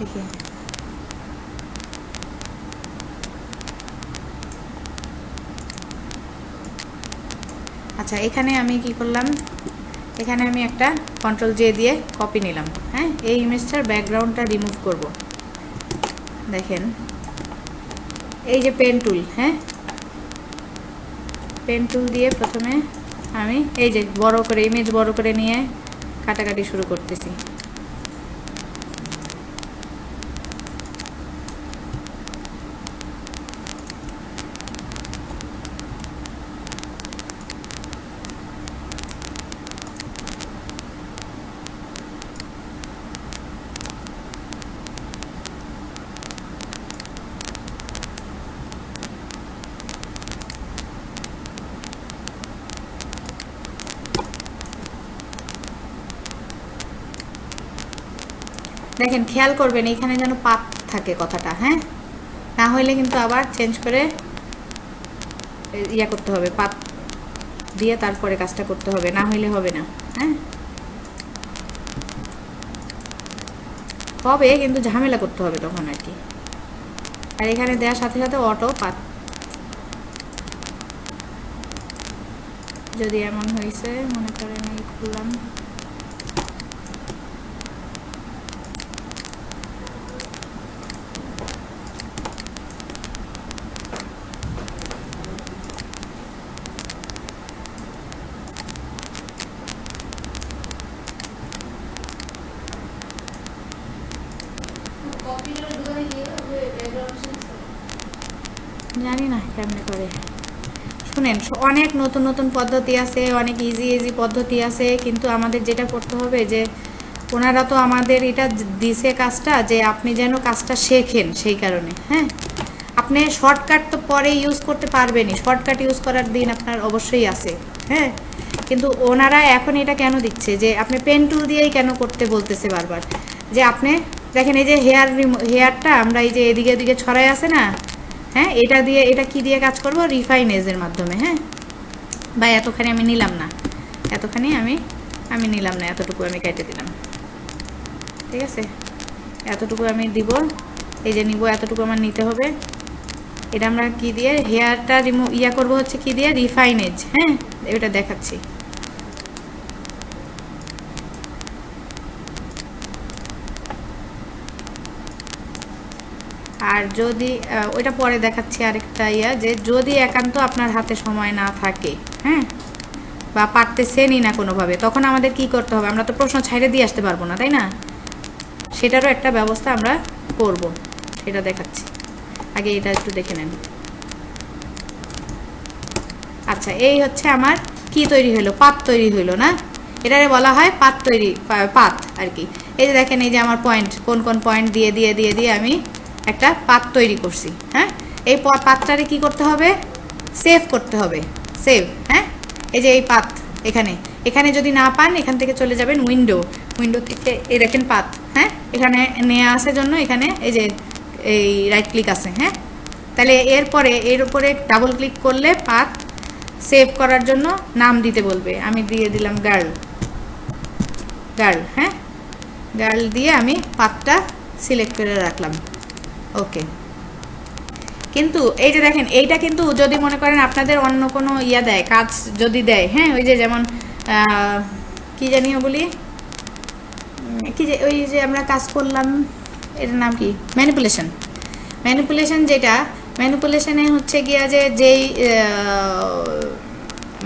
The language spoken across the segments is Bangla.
দেখি আচ্ছা, এখানে আমি কি করলাম, এখানে আমি একটা কন্ট্রোল জে দিয়ে কপি নিলাম। হ্যাঁ, এই ইমেজটার ব্যাকগ্রাউন্ডটা রিমুভ করব। দেখেন এই যে পেন টুল, হ্যাঁ পেন টুল দিয়ে প্রথমে আমি এই যে বড় করে ইমেজ বড় করে নিয়ে কাটাকাটি শুরু করতেছি। দেখেন খেয়াল করবেন এইখানে যেন পাত থাকে কথাটা, হ্যাঁ না হইলে কিন্তু আবার চেঞ্জ করে ইয়া করতে হবে, পাত দিয়ে তারপরে কাজটা করতে হবে, না হইলে হবে না। হ্যাঁ হবে কিন্তু ঝামেলা করতে হবে তখন আর কি। আর এখানে দেওয়ার সাথে সাথে অটো পাত, যদি এমন হয়েছে মনে করেন এই খুললাম, জানি না কেমনে করে। শুনেন, অনেক নতুন নতুন পদ্ধতি আছে, অনেক ইজি ইজি পদ্ধতি আছে, কিন্তু আমাদের যেটা করতে হবে যে ওনারা তো আমাদের এটা দিছে কাজটা যে আপনি যেন কাজটা শেখেন, সেই কারণে। হ্যাঁ আপনি শর্টকাট তো পরে ইউজ করতে পারবেনই, শর্টকাট ইউজ করার দিন আপনার অবশ্যই আছে। হ্যাঁ কিন্তু ওনারা এখন এটা কেন দিচ্ছে যে আপনি পেন টুল দিয়েই কেন করতে বলতেছে বারবার, যে আপনি দেখেন এই যে হেয়ারটা আমরা এই যে এদিকে এদিকে ছড়াই আছে না, হ্যাঁ এটা দিয়ে, এটা কি দিয়ে কাজ করব, রিফাইন এজের মাধ্যমে। হ্যাঁ বা এতখানি আমি নিলাম না, এতখানি আমি নিলাম না, এতটুকু আমি কেটে দিলাম, ঠিক আছে এতটুকু আমি দিব, এই যে নিব এতটুকু আমার নিতে হবে। এটা আমরা কি দিয়ে হেয়ারটা ইয়া করব হচ্ছে কি দিয়ে, রিফাইন এজ। হ্যাঁ এটা দেখাচ্ছি, আর যদি ওইটা পরে দেখাচ্ছি আরেকটা ইয়া, যে যদি একান্ত আপনার হাতে সময় না থাকে, হ্যাঁ বা পারতেছেনই না কোনোভাবে, তখন আমাদের কি করতে হবে, আমরা তো প্রশ্ন ছাইড়ে দিয়ে আসতে পারবো না, তাই না, সেটারও একটা ব্যবস্থা আমরা করব, সেটা দেখাচ্ছি। আগে এটা একটু দেখে নেন। আচ্ছা এই হচ্ছে আমার কি তৈরি হলো, পাত তৈরি হলো না, এটারে বলা হয় পাত তৈরি, পাত আর কি। এই যে দেখেন এই যে আমার পয়েন্ট, কোন কোন পয়েন্ট দিয়ে দিয়ে দিয়ে দিয়ে আমি একটা পাত তৈরি করছি। হ্যাঁ এই পাতটারে কি করতে হবে, সেভ করতে হবে, সেভ। হ্যাঁ এই যে এই পাত এখানে, এখানে যদি না পান এখান থেকে চলে যাবেন উইন্ডো, উইন্ডো থেকে এই দেখেন পাত, হ্যাঁ এখানে নিয়ে আসার জন্য এখানে এই যে এই রাইট ক্লিক আছে। হ্যাঁ তাহলে এরপরে এর উপরে ডাবল ক্লিক করলে পাত সেভ করার জন্য নাম দিতে বলবে, আমি দিয়ে দিলাম গার্ল, গার্ল। হ্যাঁ গার্ল দিয়ে আমি পাতটা সিলেক্ট করে রাখলাম, ওকে। কিন্তু এই যে দেখেন এইটা কিন্তু যদি মনে করেন আপনাদের অন্য কোনো ইয়া দেয়, কাজ যদি দেয়, হ্যাঁ ওই যে যেমন কি জানিও বলি, কি যে ওই যে আমরা কাজ করলাম এটার নাম কি, ম্যানিপুলেশন, ম্যানিপুলেশন যেটা, ম্যানিপুলেশনে হচ্ছে গিয়া যে যেই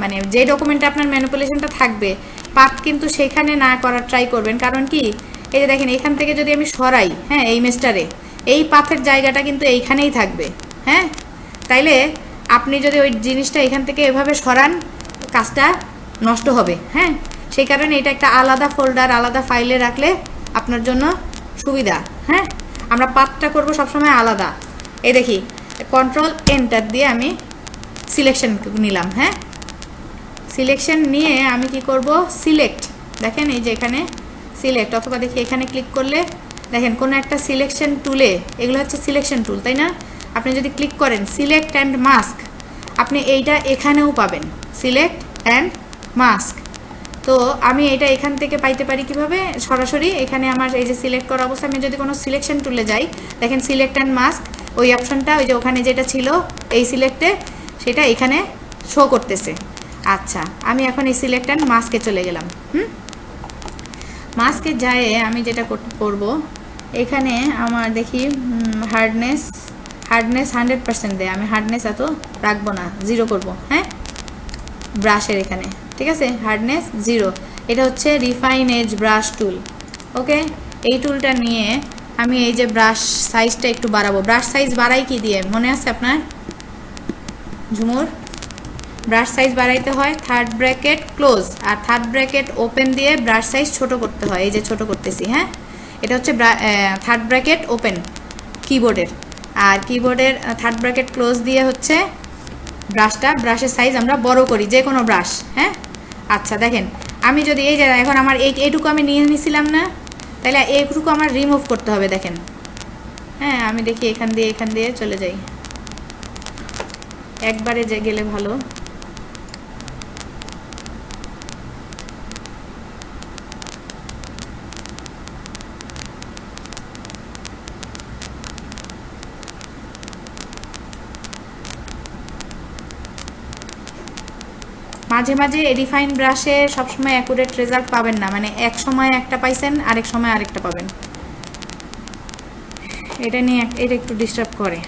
মানে যে ডকুমেন্টে আপনার ম্যানিপুলেশনটা থাকবে, পাত কিন্তু সেখানে না করার ট্রাই করবেন। কারণ কি এই যে দেখেন এখান থেকে যদি আমি সরাই, হ্যাঁ এই মেস্টারে, এই পাথের জায়গাটা কিন্তু এইখানেই থাকবে। হ্যাঁ তাইলে আপনি যদি ওই জিনিসটা এখান থেকে এভাবে সরান, কাজটা নষ্ট হবে। হ্যাঁ সেই কারণে এটা একটা আলাদা ফোল্ডার, আলাদা ফাইলে রাখলে আপনার জন্য সুবিধা। হ্যাঁ আমরা পাতটা করব সবসময় আলাদা। এই দেখি কন্ট্রোল এন্টার দিয়ে আমি সিলেকশন নিলাম। হ্যাঁ সিলেকশন নিয়ে আমি কি করব, সিলেক্ট, দেখেন এই যে এখানে সিলেক্ট, অথবা দেখি এখানে ক্লিক করলে দেখেন কোনো একটা সিলেকশন টুলে, এগুলো হচ্ছে সিলেকশন টুল তাই না, আপনি যদি ক্লিক করেন সিলেক্ট অ্যান্ড মাস্ক, আপনি এইটা এখানেও পাবেন, সিলেক্ট অ্যান্ড মাস্ক। তো আমি এটা এখান থেকে পাইতে পারি কিভাবে? সরাসরি এখানে আমার এই যে সিলেক্ট করা অবস্থা, আমি যদি কোনো সিলেকশন টুলে যাই, দেখেন সিলেক্ট অ্যান্ড মাস্ক, ওই অপশনটা ওই যে ওখানে যেটা ছিল এই সিলেক্টে, সেটা এখানে শো করতেছে। আচ্ছা, আমি এখন এই সিলেক্ট অ্যান্ড মাস্কে চলে গেলাম। মাস্কে যায় আমি যেটা করব, এখানে আমার দেখি হার্ডনেস 100% দেয়, আমি হার্ডনেস এত রাখবো না, 0 করব। হ্যাঁ, ব্রাশের এখানে, ঠিক আছে, হার্ডনেস 0। এটা হচ্ছে রিফাইন এজ ব্রাশ টুল। ওকে, এই টুলটা নিয়ে আমি এই যে ব্রাশ সাইজটা একটু বাড়াবো। ব্রাশ সাইজ বাড়াই কি দিয়ে মনে আছে আপনার ঝুমুর? ব্রাশ সাইজ বাড়াইতে হয় থার্ড ব্র্যাকেট ক্লোজ আর থার্ড ব্র্যাকেট ওপেন দিয়ে ব্রাশ সাইজ ছোট করতে হয়। এই যে ছোট করতেছি। হ্যাঁ, এটা হচ্ছে থার্ড ব্র্যাকেট ওপেন কিবোর্ডের, আর কিবোর্ডের থার্ড ব্র্যাকেট ক্লোজ দিয়ে হচ্ছে ব্রাশের সাইজ আমরা বড় করি, যে কোনো ব্রাশ। হ্যাঁ, আচ্ছা দেখেন, আমি যদি এই যে এখন আমার এইটুকু আমি নিয়ে নিছিলাম না, তাহলে এইটুকু আমার রিমুভ করতে হবে। দেখেন, হ্যাঁ, আমি দেখি এখান দিয়ে চলে যাই, একবারে যে গেলে ভালো। মাঝে মাঝে এডিফাইন ব্রাশে সবসময় অ্যাকুরেট রেজাল্ট পাবেন না, মানে এক সময় একটা পাইছেন আরেক সময় আরেকটা পাবেন, এটা নিয়ে এটা একটু ডিস্টার্ব করে।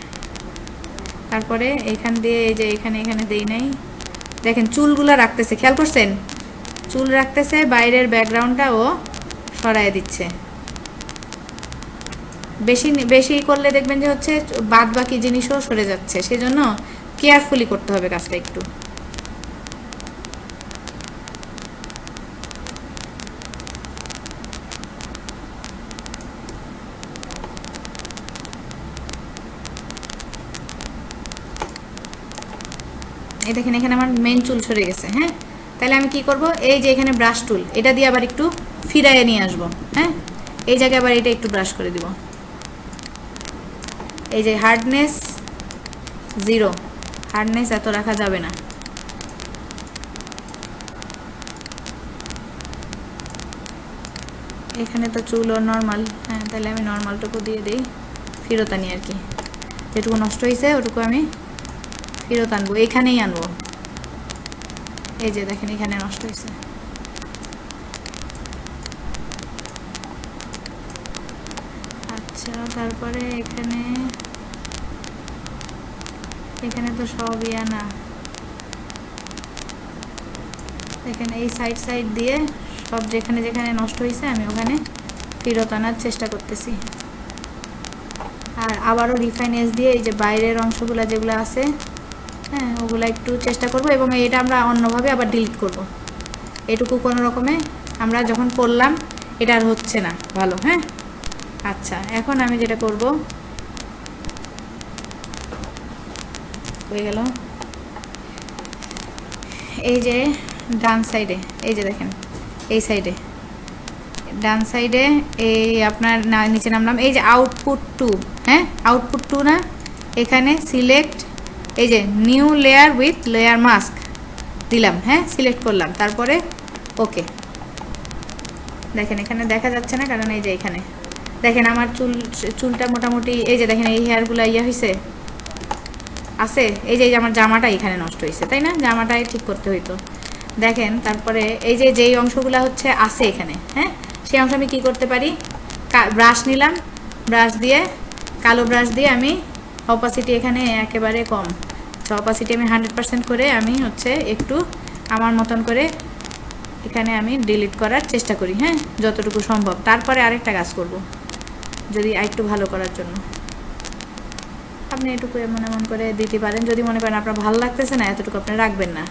তারপরে এইখান দিয়ে এই যে এখানে দেই নাই, দেখেন চুলগুলো রাখতেছে, খেয়াল করছেন? চুল রাখতেছে, বাইরের ব্যাকগ্রাউন্ডটা ও সরায় দিচ্ছে। বেশি করলে দেখবেন যে হচ্ছে বাদ বাকি জিনিসও সরে যাচ্ছে, সেজন্য কেয়ারফুলি করতে হবে কাজটা একটু। এই দেখেন এখানে আমার মেইন চুল সরে গেছে। হ্যাঁ, তাহলে আমি কি করব, এই যে এখানে ব্রাশ টুল, এটা দিয়ে আবার একটু ফিরাইয়ে নিয়ে আসবো। হ্যাঁ, এই জায়গায় আবার এটা একটু ব্রাশ করে দিব। এই যে হার্ডনেস 0, হার্ডনেস এত রাখা যাবে না। এখানে তো চুল ও নর্মাল। হ্যাঁ, তাহলে আমি নর্মালটুকু দিয়ে দিই, ফেরত আনি আর কি, যেটুকু নষ্ট হয়েছে ওটুকু আমি ফেরত আনবো, এখানেই আনবো। এই যে দেখেন এখানে নষ্ট হয়েছে। আচ্ছা, তারপরে এখানে তো সব না, এখানে এই সাইড দিয়ে সব যেখানে নষ্ট হয়েছে আমি ওখানে ফেরত আনার চেষ্টা করতেছি। আর আবারও রিফাইন এজ দিয়ে এই যে বাইরের অংশগুলো যেগুলো আছে, হ্যাঁ, ওগুলো একটু চেষ্টা করব, এবং এটা আমরা অন্যভাবে আবার ডিলিট করব। এটুকু কোনো রকমে আমরা যখন করলাম এটা আর হচ্ছে না ভালো। হ্যাঁ, আচ্ছা, এখন আমি যেটা করব, হয়ে গেল, এই যে ডান সাইডে, এই যে দেখেন এই সাইডে, ডান সাইডে এই আপনার নিচে নামলাম, এই যে আউটপুট 2, হ্যাঁ, আউটপুট 2 না, এখানে সিলেক্ট, এই যে new layer with layer mask দিলাম। হ্যাঁ, সিলেক্ট করলাম, তারপরে ওকে। দেখেন এখানে দেখা যাচ্ছে না, কারণ এই যে এখানে দেখেন আমার চুলটা মোটামুটি, এই যে দেখেন এই হেয়ারগুলো হয়েছে আছে, এই যে আমার জামাটা এখানে নষ্ট হয়েছে, তাই না? জামাটাই ঠিক করতে হইতো। দেখেন তারপরে এই যে যেই অংশগুলো হচ্ছে আছে এখানে, হ্যাঁ, সেই অংশ আমি কি করতে পারি, ব্রাশ নিলাম, ব্রাশ দিয়ে কালো ব্রাশ দিয়ে আমি অপাসিটি এখানে একেবারে কম, অপাসিটি আমি 100% করে আমি হচ্ছে একটু আমার মতন করে এখানে আমি ডিলিট করার চেষ্টা করি। হ্যাঁ, যতটুকু সম্ভব। তারপরে আরেকটা কাজ করব, যদি আরেকটু ভালো করার জন্য আপনি এটুকু এমন করে দিতে পারেন। যদি মনে করেন আপনার ভালো লাগতেছে না, এতটুকু আপনি রাখবেন না,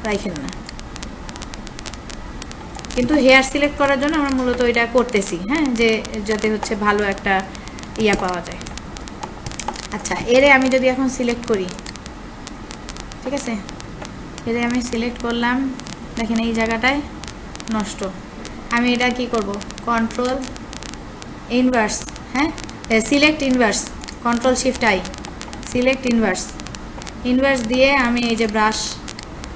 রাখেন না, কিন্তু হেয়ার সিলেক্ট করার জন্য আমরা মূলত এটা করতেছি। হ্যাঁ, যে যাতে হচ্ছে ভালো একটা ইয়া পাওয়া যায়। আচ্ছা, এরে আমি যদি এখন সিলেক্ট করি, ঠিক আছে, এরে আমি সিলেক্ট করলাম, দেখেন এই জায়গাটায় নষ্ট। আমি এটা কি করব, কন্ট্রোল ইনভার্স, হ্যাঁ, select inverse, control shift I, select inverse দিয়ে আমি এই যে ব্রাশ,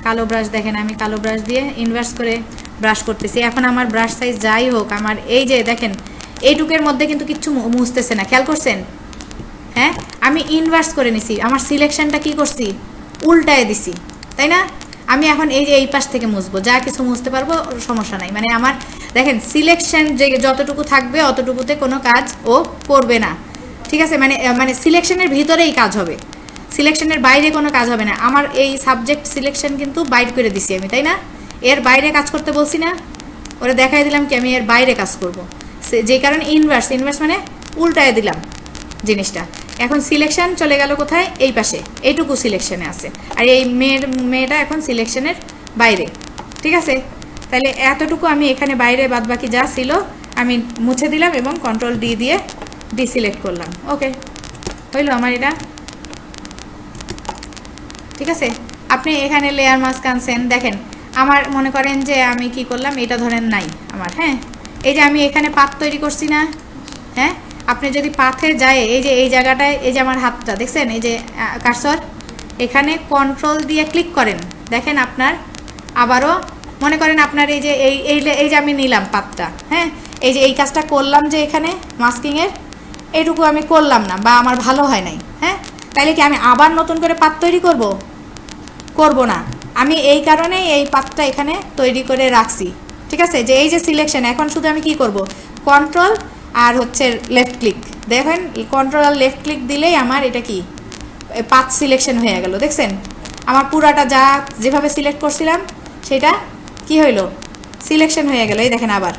কালো ব্রাশ, দেখেন আমি কালো ব্রাশ দিয়ে ইনভার্স করে ব্রাশ করতেছি। এখন আমার ব্রাশ সাইজ যাই হোক, আমার এই যে দেখেন এইটুকের মধ্যে কিন্তু কিচ্ছু মুছতেছে না, খেয়াল করছেন? হ্যাঁ, আমি ইনভার্স করে নিছি, আমার সিলেকশনটা কি করছি, উল্টায় দিছি, তাই না? আমি এখন এই যে এই পাশ থেকে মুছবো, যা কিছু মুছতে পারবো, সমস্যা নাই। মানে আমার দেখেন সিলেকশন যে যতটুকু থাকবে অতটুকুতে কোনো কাজ ও করবে না, ঠিক আছে? মানে মানে সিলেকশনের ভিতরেই কাজ হবে, সিলেকশনের বাইরে কোনো কাজ হবে না। আমার এই সাবজেক্ট সিলেকশন কিন্তু বাইর করে দিছি আমি, তাই না? এর বাইরে কাজ করতে বলছি না, ওরা দেখাই দিলাম কি আমি এর বাইরে কাজ করব, যে কারণে ইনভার্স, ইনভার্স মানে উল্টায় দিলাম জিনিসটা। এখন সিলেকশন চলে গেল কোথায়, এই পাশে, এইটুকু সিলেকশনে আছে, আর এই মেয়েটা এখন সিলেকশনের বাইরে, ঠিক আছে? তাহলে এতটুকু আমি এখানে বাইরে, বাদ বাকি যা ছিল আমি মুছে দিলাম এবং কন্ট্রোল ডি দিয়ে ডিসিলেক্ট করলাম। ওকে, হইল আমার এটা, ঠিক আছে? আপনি এখানে লেয়ার মাস্ক আনছেন, দেখেন আমার মনে করেন যে আমি কি করলাম, এটা ধরেন নাই আমার, হ্যাঁ, এই যে আমি এখানে পাত তৈরি করছি না, হ্যাঁ, আপনি যদি পাথে যায়, এই যে এই জায়গাটায়, এই যে আমার হাতটা দেখছেন, এই যে কার্সর, এখানে কন্ট্রোল দিয়ে ক্লিক করেন, দেখেন আপনার আবারও মনে করেন আপনার এই যে এই যে আমি নিলাম পাতটা, হ্যাঁ, এই যে এই কাজটা করলাম যে এখানে মাস্কিংয়ের এইটুকু আমি করলাম না, বা আমার ভালো হয় নাই, হ্যাঁ, তাইলে কি আমি আবার নতুন করে পাত তৈরি করব না? আমি এই কারণেই এই পাতটা এখানে তৈরি করে রাখছি, ঠিক আছে? যে এই যে সিলেকশন, এখন শুধু আমি কি করব, কন্ট্রোল আর হচ্ছে লেফট ক্লিক, দেখেন কন্ট্রোল আর লেফট ক্লিক দিলেই আমার এটা কি পাত সিলেকশন হয়ে গেল, দেখছেন? আমার পুরাটা যা যেভাবে সিলেক্ট করছিলাম সেটা কি হইল, সিলেকশন হয়ে গেল। এই দেখেন আবার,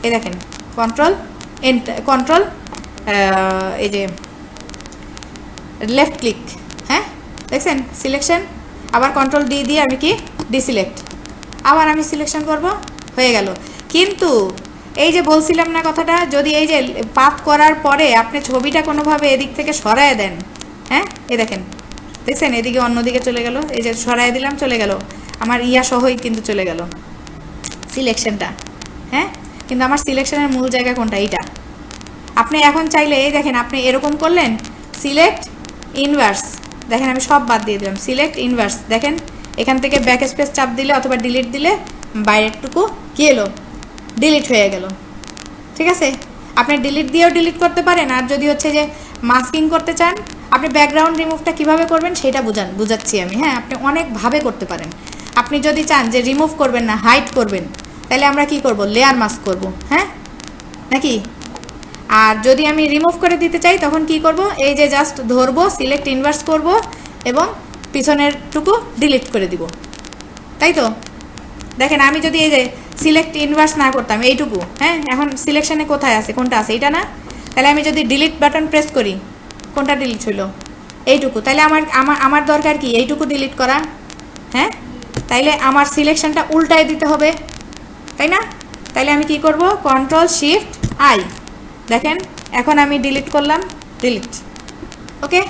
এই দেখেন কন্ট্রোল কন্ট্রোল এই যে লেফট ক্লিক, হ্যাঁ, দেখছেন সিলেকশন, আবার কন্ট্রোল ডি দিয়ে আমি কি ডিসিলেক্ট, আবার আমি সিলেকশন করব, হয়ে গেল। কিন্তু এই যে বলছিলাম না কথাটা, যদি এই যে পাত করার পরে আপনি ছবিটা কোনোভাবে এদিক থেকে সরায় দেন, হ্যাঁ, এই দেখেন, দেখছেন এদিকে অন্যদিকে চলে গেল, এই যে সরায় দিলাম চলে গেল, আমার ইয়া সহই কিন্তু চলে গেল সিলেকশনটা, হ্যাঁ, কিন্তু আমার সিলেকশনের মূল জায়গা কোনটা, এইটা। আপনি এখন চাইলে এই দেখেন, আপনি এরকম করলেন, সিলেক্ট ইনভার্স, দেখেন আমি সব বাদ দিয়ে দিলাম, সিলেক্ট ইনভার্স, দেখেন এখান থেকে ব্যাক স্পেস চাপ দিলে অথবা ডিলিট দিলে বাইরেরটুকু কি এলো, ডিলিট হয়ে গেল, ঠিক আছে? আপনি ডিলিট দিয়েও ডিলিট করতে পারেন, আর যদি হচ্ছে যে মাস্কিং করতে চান, আপনি ব্যাকগ্রাউন্ড রিমুভটা কিভাবে করবেন সেটা বুঝাচ্ছি আমি, হ্যাঁ, আপনি অনেকভাবে করতে পারেন। আপনি যদি চান যে রিমুভ করবেন না, হাইড করবেন, তাহলে আমরা কি করব, লেয়ার মাস্ক করব, হ্যাঁ, নাকি? আর যদি আমি রিমুভ করে দিতে চাই তখন কি করব, এই যে জাস্ট ধরবো, সিলেক্ট ইনভার্স করব এবং পিছনেরটুকু ডিলিট করে দিব, তাই তো? দেখেন আমি যদি এই যে সিলেক্ট ইনভার্স না করতাম এইটুকু, হ্যাঁ, এখন সিলেকশনে কোথায় আছে, কোনটা আছে, এইটা না? তাহলে আমি যদি ডিলিট বাটন প্রেস করি, কোনটা ডিলিট হইলো, এইটুকু, তাহলে আমার দরকার কি এইটুকু ডিলিট করা, হ্যাঁ, তাইলে আমার সিলেকশনটা উল্টায় দিতে হবে, তাই না? তাইলে আমি কি করব, কন্ট্রোল শিফট আই, দেখেন এখন আমি ডিলিট করলাম, ডিলিট, ওকে?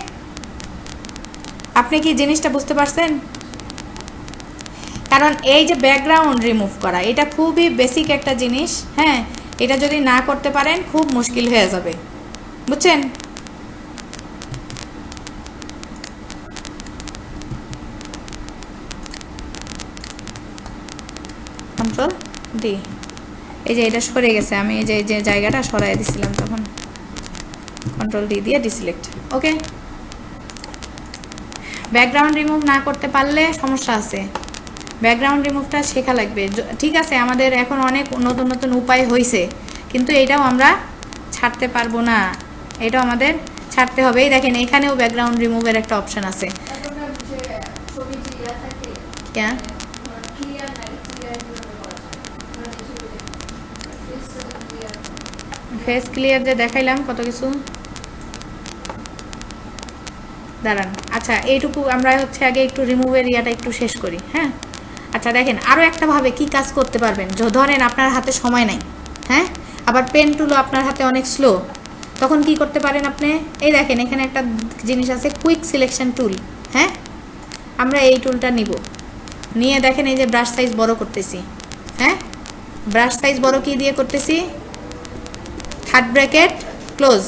আপনি কি জিনিসটা বুঝতে পারছেন? কারণ এই যে ব্যাকগ্রাউন্ড রিমুভ করা, এটা খুবই বেসিক একটা জিনিস, হ্যাঁ, এটা যদি না করতে পারেন খুব মুশকিল হয়ে যাবে, বুঝছেন? কন্ট্রোল ডি, এই যে এটা সরে গেছে, আমি এই যে জায়গাটা সরাই দিছিলাম তখন, কন্ট্রোল ডি দিয়ে ডিসিলেক্ট, ওকে? ব্যাকগ্রাউন্ড রিমুভ না করতে পারলে সমস্যা আছে, ব্যাকগ্রাউন্ড রিমুভটা শেখা লাগবে, ঠিক আছে? আমাদের এখন অনেক নতুন নতুন উপায় হয়েছে, কিন্তু এটাও আমরা ছাড়তে পারবো না, এটাও আমাদের ছাড়তে হবে। এই দেখেন এখানেও ব্যাকগ্রাউন্ড রিমুভের একটা অপশন আছে, ফেস ক্লিয়ার যে দেখাইলাম কত কিছু, দাঁড়ান, আচ্ছা এইটুকু আমরা হচ্ছে আগে একটু রিমুভের ইয়াটা একটু শেষ করি, হ্যাঁ? আচ্ছা দেখেন আরও একটা ভাবে কি কাজ করতে পারবেন, ধরেন আপনার হাতে সময় নাই, হ্যাঁ, আবার পেন টুলও আপনার হাতে অনেক স্লো, তখন কি করতে পারেন আপনি, এই দেখেন এখানে একটা জিনিস আছে কুইক সিলেকশন টুল, হ্যাঁ, আমরা এই টুলটা নিয়ে দেখেন এই যে ব্রাশ সাইজ বড় করতেছি, হ্যাঁ, ব্রাশ সাইজ বড় কি দিয়ে করতেছি, থার্ড ব্র্যাকেট ক্লোজ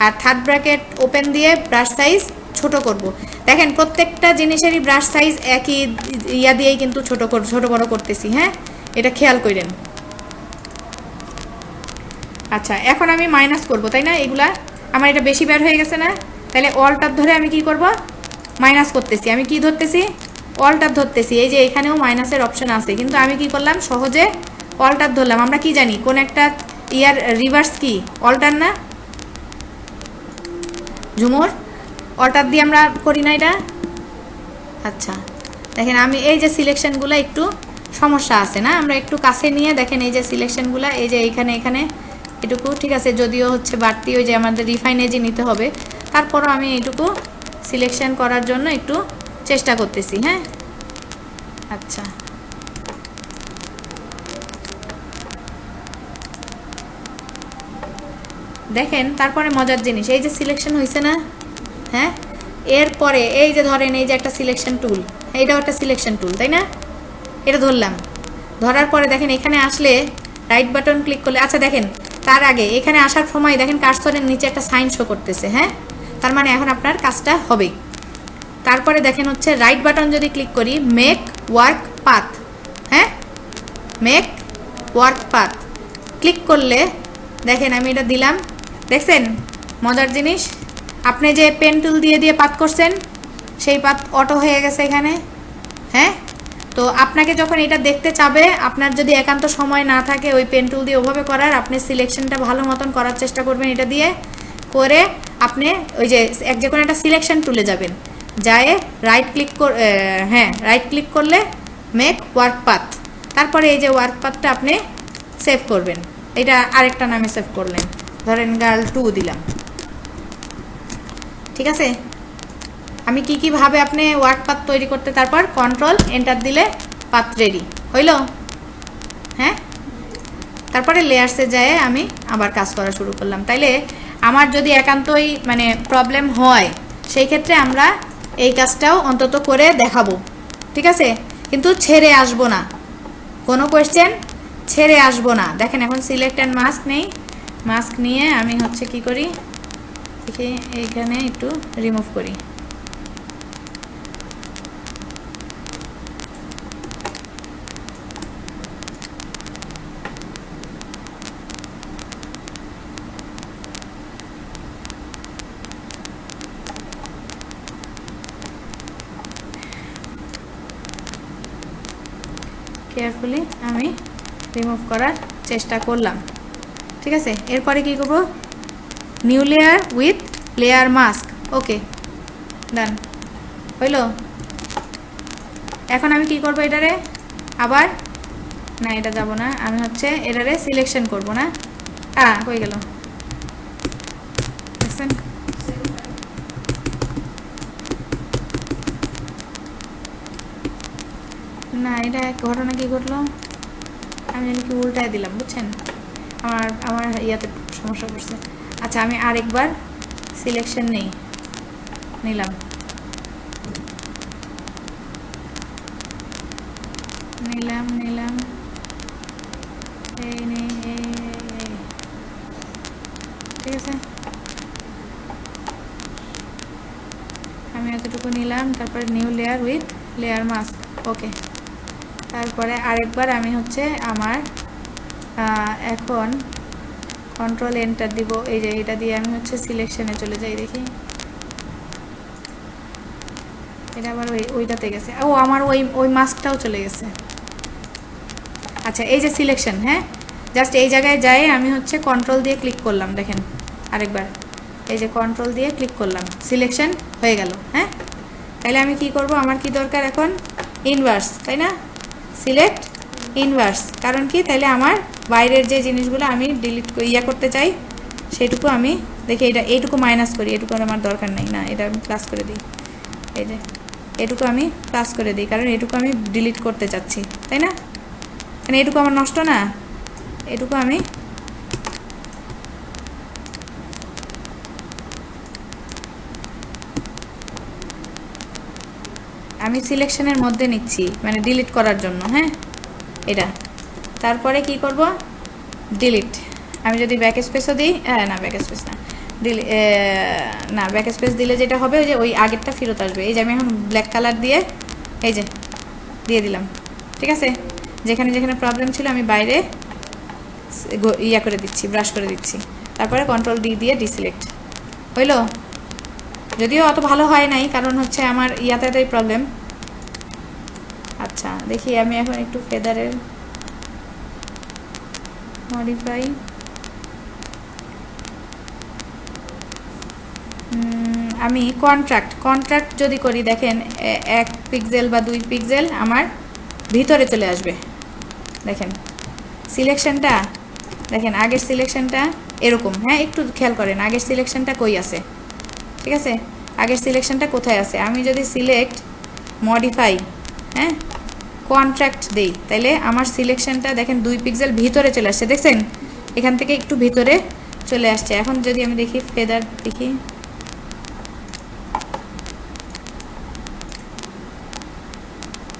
আর থার্ড ব্র্যাকেট ওপেন দিয়ে ব্রাশ সাইজ ছোট করব। দেখেন প্রত্যেকটা জিনিসেরই ব্রাশ সাইজ একই ইয়া দিয়েই কিন্তু ছোট বড় করতেছি, হ্যাঁ, এটা খেয়াল করেন। আচ্ছা এখন আমি মাইনাস করব, তাই না? এগুলা আমার এটা বেশি বের হয়ে গেছে না? তাহলে অল ট্যাব ধরে আমি কি করব, মাইনাস করতেছি। আমি কি ধরতেছি, অল ট্যাব ধরতেছি। এই যে এখানেও মাইনাসের অপশন আছে, কিন্তু আমি কি করলাম, সহজে অল ট্যাব ধরলাম। আমরা কি জানি কোন একটা ইয়ার রিভার্স কি, অল্টার না ঝুমুর? অল্টার দিয়ে আমরা করি না এটা। আচ্ছা দেখেন আমি এই যে সিলেকশনগুলো একটু সমস্যা আছে না, আমরা একটু কাছে নিয়ে দেখেন এই যে সিলেকশনগুলো, এই যে এখানে এখানে এটুকু ঠিক আছে, যদিও হচ্ছে বাড়তি ওই যে আমাদের রিফাইন এজে নিতে হবে, তারপরও আমি এইটুকু সিলেকশন করার জন্য একটু চেষ্টা করতেছি। হ্যাঁ আচ্ছা দেখেন তারপরে মজার জিনিস, এই যে সিলেকশন হয়েছে না, হ্যাঁ এরপরে এই যে ধরেন এই যে একটা সিলেকশন টুল, এইটাও একটা সিলেকশন টুল, তাই না? এটা ধরলাম, ধরার পরে দেখেন এখানে আসলে রাইট বাটন ক্লিক করলে, আচ্ছা দেখেন তার আগে এখানে আসার সময় দেখেন কার্সরের নিচে একটা সাইন শো করতেছে। হ্যাঁ তার মানে এখন আপনার কাজটা হবেই। তারপরে দেখেন হচ্ছে রাইট বাটন যদি ক্লিক করি, মেক ওয়ার্ক পাথ, হ্যাঁ মেক ওয়ার্ক পাথ ক্লিক করলে দেখেন আমি এটা দিলাম, দেখছেন মজার জিনিস, আপনি যে পেন টুল দিয়ে দিয়ে পাথ করছেন সেই পাথ অটো হয়ে গেছে এখানে। হ্যাঁ তো আপনাকে যখন এটা দেখতে চাবে, আপনার যদি একান্ত সময় না থাকে ওই পেন টুল দিয়ে ওভাবে করার, আপনি সিলেকশনটা ভালো মতন করার চেষ্টা করবেন এটা দিয়ে করে, আপনি ওই যে যে কোনো একটা সিলেকশন টুলে যাবেন, যায় রাইট ক্লিক হ্যাঁ রাইট ক্লিক করলে মেক ওয়ার্ক পাথ, তারপরে এই যে ওয়ার্ক পাথটা আপনি সেভ করবেন, এটা আরেকটা নামে সেভ করলেন, ধরেন গার্ল 2 দিলাম। ঠিক আছে, আমি কি ভাবে আপনি ওয়ার্ক পাথ তৈরি করতে, তারপর কন্ট্রোল এন্টার দিলে পাথ রেডি হইল। হ্যাঁ তারপরে লেয়ার্সে যায় আমি আবার কাজ করা শুরু করলাম। তাইলে আমার যদি একান্তই মানে প্রবলেম হয়, সেই ক্ষেত্রে আমরা এই কাজটাও অন্তত করে দেখাবো। ঠিক আছে, কিন্তু ছেড়ে আসবো না, কোনো কোয়েশ্চেন ছেড়ে আসবো না। দেখেন এখন সিলেক্ট অ্যান্ড মাস্ক নেই, মাস্ক নিয়ে আমি হচ্ছে কি করি, দেখি এইখানে একটু রিমুভ করি। কেয়ারফুলি আমি রিমুভ করার চেষ্টা করলাম। ঠিক আছে, এরপরে কি করব, new layer with layer mask, okay done হইল। এখন আমি কি করব, এটারে আবার না এটা যাব না, আমি হচ্ছে এটারে সিলেকশন করব না, হয়ে গেল। দেখছেন না, এটা ঘটনা কি ঘটলো, আমি জানি কি উল্টায় দিলাম, বুঝছেন, আমার ইয়াতে সমস্যা করছে। আচ্ছা আমি আরেকবার সিলেকশন নিলাম, এই ঠিক আছে, আমি এতটুকু নিলাম, তারপরে new layer with layer mask, okay. তারপরে আরেকবার আমি হচ্ছে আমার এখন কন্ট্রোল এন্টার দিব, এই যে এটা দিয়ে আমি হচ্ছে সিলেকশনে চলে যাই, দেখি এটা আবার ওইটাতে গেছে, ও আমার ওই মাস্কটাও চলে গেছে। আচ্ছা এই যে সিলেকশন, হ্যাঁ জাস্ট এই জায়গায় যাই আমি হচ্ছে কন্ট্রোল দিয়ে ক্লিক করলাম, দেখেন আরেকবার এই যে কন্ট্রোল দিয়ে ক্লিক করলাম, সিলেকশন হয়ে গেল। হ্যাঁ তাহলে আমি কি করব, আমার কি দরকার এখন, ইনভার্স, তাই না, সিলেক্ট ইনভার্স, কারণ কি তাহলে আমার বাইরের যে জিনিসগুলো আমি ডিলিট করতে চাই সেটুকু আমি দেখি, এইটুকু মাইনাস করি, এটুকু আমার দরকার নেই, না এটা আমি প্লাস করে দিই, এই যে এটুকু আমি প্লাস করে দিই, কারণ এটুকু আমি ডিলিট করতে চাচ্ছি, তাই না, মানে এটুকু আমার নষ্ট না, এটুকু আমি সিলেকশনের মধ্যে নিচ্ছি, মানে ডিলিট করার জন্য। হ্যাঁ এটা তারপরে কি করব, ডিলিট, আমি যদি ব্যাক স্পেসও দিই, না ব্যাক স্পেস না, ব্যাক স্পেস দিলে যেটা হবে ওই যে ওই আগেরটা ফেরত আসবে। এই যে আমি এখন ব্ল্যাক কালার দিয়ে এই যে দিয়ে দিলাম, ঠিক আছে, যেখানে যেখানে প্রবলেম ছিল আমি বাইরে ইয়া করে দিচ্ছি, ব্রাশ করে দিচ্ছি। তারপরে কন্ট্রোল ডি দিয়ে ডিসিলেক্ট হইলো। যদিও অত ভালো হয় নাই, কারণ হচ্ছে আমার ইয়াতে প্রবলেম। আচ্ছা দেখি আমি এখন একটু ফেদারের মডিফাই, আমি কন্ট্রাক্ট যদি করি, দেখেন 1 পিক্সেল বা 2 পিক্সেল আমার ভিতরে চলে আসবে। দেখেন সিলেকশনটা, দেখেন আগের সিলেকশনটা এরকম। হ্যাঁ, একটু খেয়াল করেন আগের সিলেকশনটা কই আছে। ঠিক আছে, আগের সিলেকশনটা কোথায় আছে। আমি যদি সিলেক্ট মডিফাই, হ্যাঁ, কন্ট্রাক্ট দেই, তাইলে আমার সিলেকশনটা দেখেন 2 পিক্সেল ভিতরে চলে আসছে। দেখছেন এখান থেকে একটু ভিতরে চলে আসছে। এখন যদি আমি দেখি ফেদার, দেখি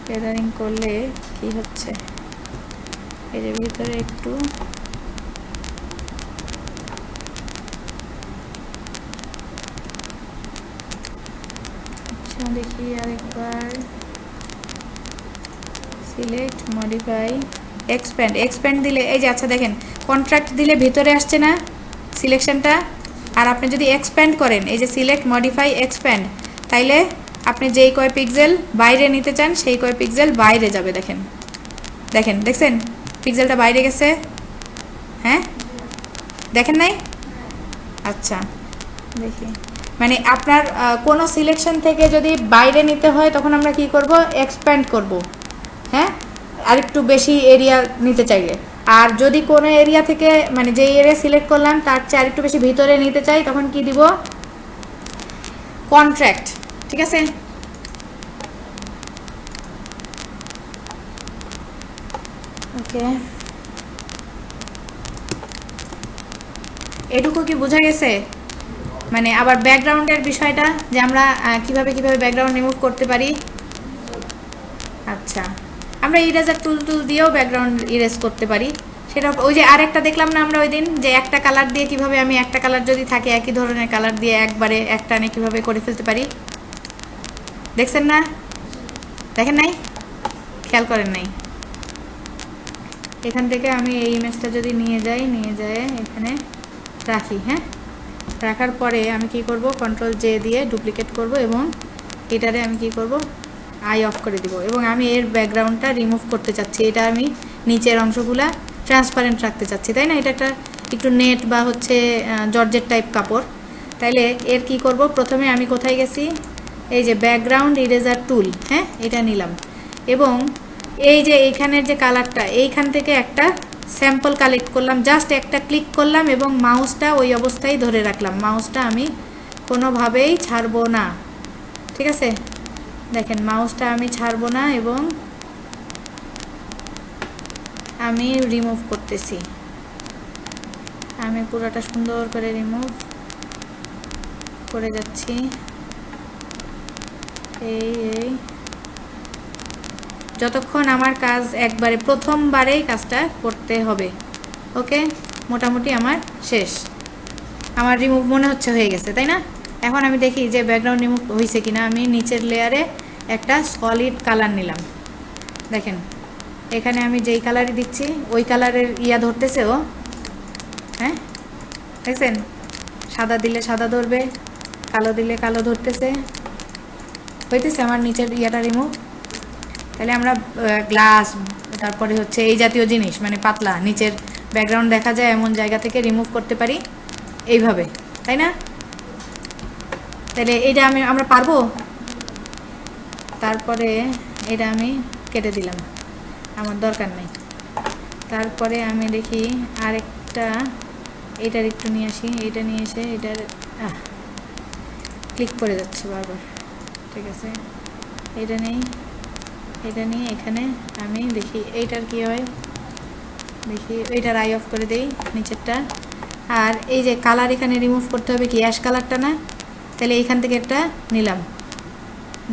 ফেদারিং করলে কি হচ্ছে, এই যে ভিতরে একটু, আচ্ছা দেখি আরেকবার সিলেক্ট মডিফাই এক্সপ্যান্ড দিলে এই যে, আচ্ছা দেখেন কন্ট্রাক্ট দিলে ভিতরে আসছে না সিলেকশনটা। আর আপনি যদি এক্সপ্যান্ড করেন, এই যে সিলেক্ট মডিফাই এক্সপ্যান্ড, তাইলে আপনি যেই কয় পিক্সেল বাইরে নিতে চান সেই কয় পিক্সেল বাইরে যাবে। দেখেন দেখেন দেখছেন পিক্সেলটা বাইরে গেছে। হ্যাঁ দেখেন নাই? আচ্ছা দেখি, মানে আপনার কোনো সিলেকশন থেকে যদি বাইরে নিতে হয় তখন আমরা কি করব, এক্সপ্যান্ড করব। হ্যাঁ, আরেকটু বেশি এরিয়া নিতে চাইলে। আর যদি কোনো এরিয়া থেকে, মানে যে এরিয়া সিলেক্ট করলাম তার চেয়ে আরেকটু বেশি ভিতরে নিতে চাই, তখন কি দিব, কন্ট্রাক্ট। ঠিক আছে, ওকে, এটুকু কি বোঝা গেছে? মানে আবার ব্যাকগ্রাউন্ডের বিষয়টা, যে আমরা কিভাবে ব্যাকগ্রাউন্ড রিমুভ করতে পারি। আচ্ছা, আমরা ইরেজার টুল দিয়েও ব্যাকগ্রাউন্ড ইরেজ করতে পারি। সেটা ওই যে আরেকটা দেখলাম না আমরা ওই দিন, যে একটা কালার দিয়ে কিভাবে, আমি একটা কালার যদি থাকে একই ধরনের কালার দিয়ে একবারে একটানে কিভাবে করে ফেলতে পারি। দেখছেন না? দেখেন নাই? খেয়াল করেন নাই? এখান থেকে আমি এই ইমেজটা যদি নিয়ে যায় এখানে রাখি। হ্যাঁ, রাখার পরে আমি কি করব, কন্ট্রোল জে দিয়ে ডুপ্লিকেট করব এবং এটারে আমি কি করব, আই অফ করে দিব। এবং আমি এর ব্যাকগ্রাউন্ডটা রিমুভ করতে চাচ্ছি। এটা আমি নিচের অংশগুলা ট্রান্সপারেন্ট রাখতে চাচ্ছি, তাই না? এটা একটা একটু নেট বা হচ্ছে জর্জেট টাইপ কাপড়। তাইলে এর কি করব, প্রথমে আমি কোথায় গেছি, এই যে ব্যাকগ্রাউন্ড ইরেজার টুল, হ্যাঁ, এটা নিলাম। এবং এই যে এইখানের যে কালারটা, এইখান থেকে একটা স্যাম্পল কালেক্ট করলাম, জাস্ট একটা ক্লিক করলাম এবং মাউসটা ওই অবস্থায় ধরে রাখলাম। মাউসটা আমি কোনোভাবেই ছাড়বো না। ঠিক আছে, দেখেন মাউসটা আমি ছাড়বো না এবং আমি রিমুভ করতেছি। আমি পুরোটা সুন্দর করে রিমুভ করে যাচ্ছি। এই যতক্ষণ আমার কাজ একবারে প্রথমবারেই কাজটা করতে হবে। ওকে, মোটামুটি আমার শেষ। আমার রিমুভ মনে হচ্ছে হয়ে গেছে, তাই না? এখন আমি দেখি যে ব্যাকগ্রাউন্ড রিমুভ হয়েছে কিনা। আমি নিচের লেয়ারে একটা সলিড কালার নিলাম। দেখেন এখানে আমি যেই কালারই দিচ্ছি ওই কালারের ইয়া ধরতেছে ও। হ্যাঁ দেখছেন, সাদা দিলে সাদা ধরবে, কালো দিলে কালো ধরতেছে, হইতেছে আমার নিচের ইয়াটা রিমুভ। তাহলে আমরা গ্লাস, তারপরে হচ্ছে এই জাতীয় জিনিস, মানে পাতলা নিচের ব্যাকগ্রাউন্ড দেখা যায় এমন জায়গা থেকে রিমুভ করতে পারি এইভাবে, তাই না? তাহলে এটা আমরা পারবো। তারপরে এটা আমি কেটে দিলাম, আমার দরকার নেই। তারপরে আমি দেখি আরেকটা, এটার একটু নিয়ে আসি, এটা নিয়ে এসে এটার ক্লিক করে যাচ্ছে বারবার। ঠিক আছে, এটা নেই, এটা নিয়ে এখানে আমি দেখি এইটার কি হয়, দেখি এইটার আই অফ করে দেই নিচেরটা। আর এই যে কালার এখানে রিমুভ করতে হবে, কি অ্যাশ কালারটা না? তাহলে এইখান থেকে একটা নিলাম,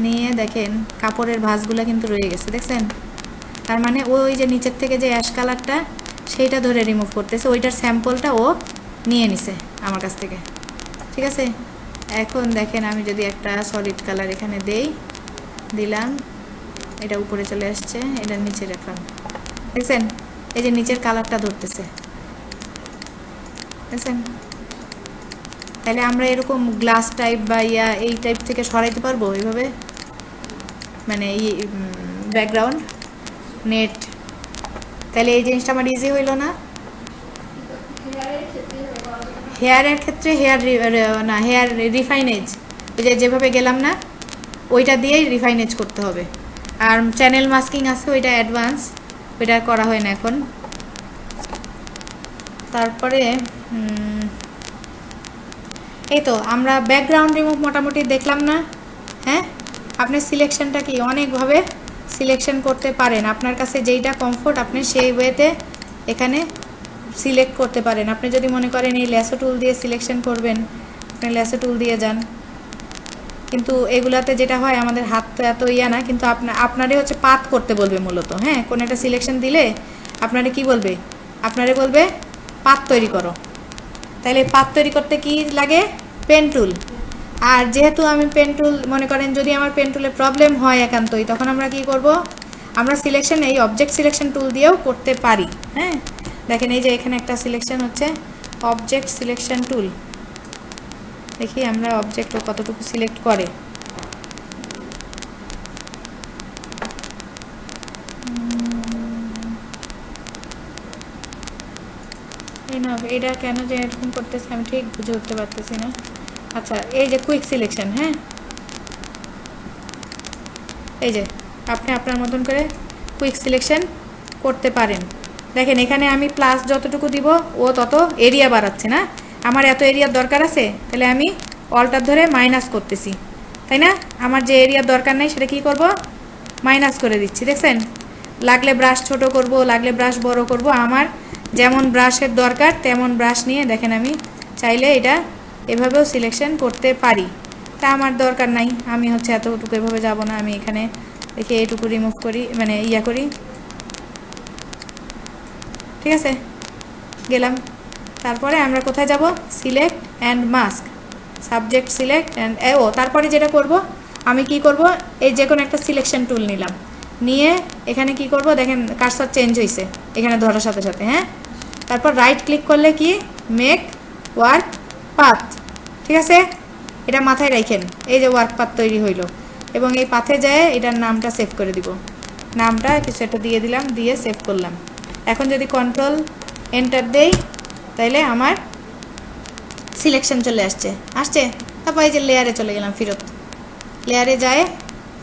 নিয়ে দেখেন কাপড়ের ভাঁজগুলো কিন্তু রয়ে গেছে, দেখছেন? তার মানে ওই যে নিচের থেকে যে অ্যাশ কালারটা সেইটা ধরে রিমুভ করতেছে, ওইটার স্যাম্পলটা ও নিয়ে নিছে আমার কাছ থেকে। ঠিক আছে, এখন দেখেন আমি যদি একটা সলিড কালার এখানে দিলাম, এটা উপরে চলে আসছে, এটা নিচে রাখলাম। দেখছেন এই যে নিচের কালারটা ধরতেছে, দেখছেন? তাহলে আমরা এরকম গ্লাস টাইপ বা এই টাইপ থেকে সরাইতে পারবো এইভাবে, মানে এই ব্যাকগ্রাউন্ড নেট। তাহলে এই জিনিসটা আমার ইজি হইল না? হেয়ারের ক্ষেত্রে হেয়ার রিফাইনেজ, ওই যে যেভাবে গেলাম না ওইটা দিয়েই রিফাইনেজ করতে হবে। আর চ্যানেল মাস্কিং আছে, ওইটা অ্যাডভান্স, ওইটা করা হয় না এখন। তারপরে এই তো আমরা ব্যাকগ্রাউন্ড রিমুভ মোটামুটি দেখলাম না? হ্যাঁ, আপনি সিলেকশনটা কি অনেকভাবে সিলেকশন করতে পারেন, আপনার কাছে যেইটা কমফোর্ট আপনি সেই ওয়েতে এখানে সিলেক্ট করতে পারেন। আপনি যদি মনে করেন এই ল্যাসো টুল দিয়ে সিলেকশন করবেন, আপনি ল্যাসো টুল দিয়ে যান। কিন্তু এগুলাতে যেটা হয় আমাদের হাত তো এত না, কিন্তু আপনারই হচ্ছে পাত করতে বলবে মূলত। হ্যাঁ, কোনো একটা সিলেকশন দিলে আপনারে কি বলবে? আপনারে বলবে পাত তৈরি করো। তাহলে পাত তৈরি করতে কি লাগে? Pen tool. আর যেহেতু আমি পেন টুল, মনে করেন যদি আমার পেন টুলে প্রবলেম হয় একান্তই, তখন আমরা কি করব? আমরা সিলেকশন এই অবজেক্ট সিলেকশন টুল দিয়েও করতে পারি। হ্যাঁ, দেখেন এই যে এখানে একটা সিলেকশন হচ্ছে অবজেক্ট সিলেকশন টুল। দেখি আমরা অবজেক্ট কতটুকু সিলেক্ট করে। এটা কেন যে এরকম করতেছে আমি ঠিক বুঝে উঠতে পারতেছি না। আচ্ছা, এই যে কুইক সিলেকশন, হ্যাঁ, এই যে আপনি আপনার মতন করে কুইক সিলেকশন করতে পারেন। দেখেন এখানে আমি প্লাস যতটুকু দিব ও তত এরিয়া বাড়াচ্ছে না। আমার এত এরিয়ার দরকার আছে, তাহলে আমি অল্টার ধরে মাইনাস করতেছি, তাই না? আমার যে এরিয়ার দরকার নেই সেটা কি করব? মাইনাস করে দিচ্ছি। দেখছেন? লাগলে ব্রাশ ছোট করব, লাগলে ব্রাশ বড় করব, আমার যেমন ব্রাশের দরকার তেমন ব্রাশ নিয়ে দেখেন আমি চাইলে এটা এভাবেও সিলেকশন করতে পারি। তা আমার দরকার নাই, আমি হচ্ছে এতটুকু এভাবে যাব না, আমি এখানে দেখি এইটুকু রিমুভ করি, মানে করি। ঠিক আছে, গেলাম। তারপরে আমরা কোথায় যাব? Select and mask, subject select and তারপরে যেটা করব আমি কি করব? এই যে কোনো একটা সিলেকশন টুল নিলাম, নিয়ে এখানে কি করব? দেখেন কার্সর চেঞ্জ হয়েছে এখানে ধরার সাথে সাথে। হ্যাঁ, তারপর রাইট ক্লিক করলে কি মেক ওয়ার্ক পাথ। ঠিক আছে, এটা মাথায় রাখেন। এই যে ওয়ার্ক পাথ তৈরি হইল, এবং এই পাথে যায় এটার নামটা সেভ করে দিব। নামটা কিছু একটা দিয়ে দিলাম, দিয়ে সেভ করলাম। এখন যদি কন্ট্রোল এন্টার দেই তাহলে আমার সিলেকশন চলে আসছে। তারপর এই যে লেয়ারে চলে গেলাম, ফিরত লেয়ারে যায়।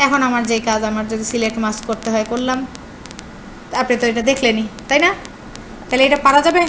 এখন আমার যেই কাজ, আমার যদি সিলেক্ট মাস্ক করতে হয় করলাম। আপনি তো এটা দেখলেনি, তাই না? তাহলে এটা পারা যাবে?